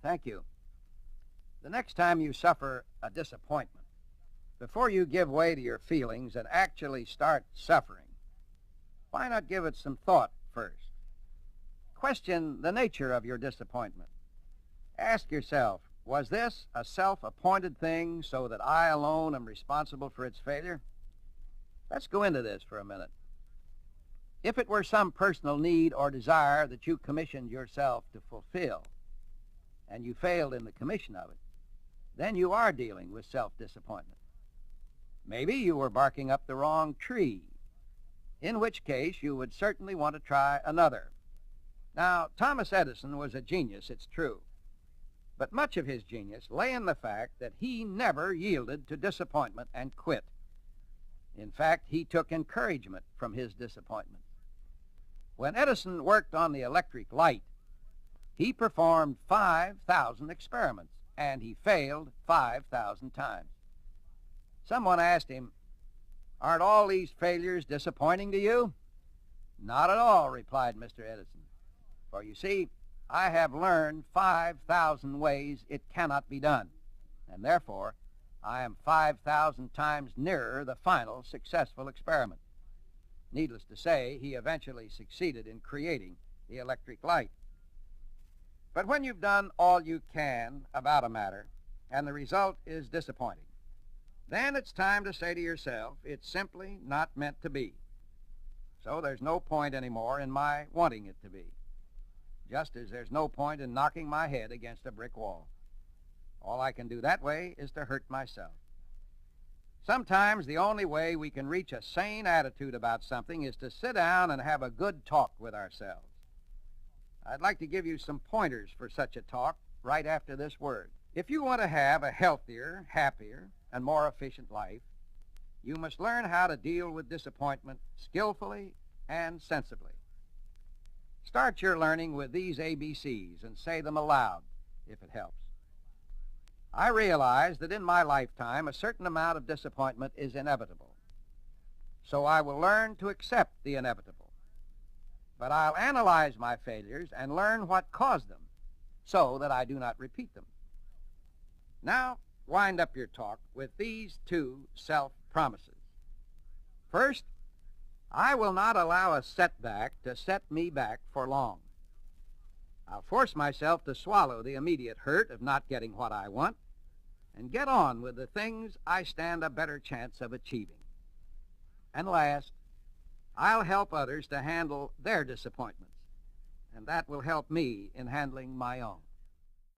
Thank you. The next time you suffer a disappointment, before you give way to your feelings and actually start suffering, why not give it some thought first? Question the nature of your disappointment. Ask yourself, was this a self-appointed thing so that I alone am responsible for its failure? Let's go into this for a minute. If it were some personal need or desire that you commissioned yourself to fulfill, and you failed in the commission of it, then you are dealing with self-disappointment. Maybe you were barking up the wrong tree, in which case you would certainly want to try another. Now, Thomas Edison was a genius, it's true, but much of his genius lay in the fact that he never yielded to disappointment and quit. In fact, he took encouragement from his disappointment. When Edison worked on the electric light, he performed 5,000 experiments, and he failed 5,000 times. Someone asked him, "Aren't all these failures disappointing to you?" "Not at all," replied Mr. Edison. "For you see, I have learned 5,000 ways it cannot be done, and therefore I am 5,000 times nearer the final successful experiment." Needless to say, he eventually succeeded in creating the electric light. But when you've done all you can about a matter, and the result is disappointing, then it's time to say to yourself, it's simply not meant to be. So there's no point anymore in my wanting it to be, just as there's no point in knocking my head against a brick wall. All I can do that way is to hurt myself. Sometimes the only way we can reach a sane attitude about something is to sit down and have a good talk with ourselves. I'd like to give you some pointers for such a talk right after this word. If you want to have a healthier, happier, and more efficient life, you must learn how to deal with disappointment skillfully and sensibly. Start your learning with these ABCs and say them aloud, if it helps. I realize that in my lifetime a certain amount of disappointment is inevitable, so I will learn to accept the inevitable. But I'll analyze my failures and learn what caused them so that I do not repeat them. Now, wind up your talk with these two self-promises. First, I will not allow a setback to set me back for long. I'll force myself to swallow the immediate hurt of not getting what I want and get on with the things I stand a better chance of achieving. And last, I'll help others to handle their disappointments, and that will help me in handling my own.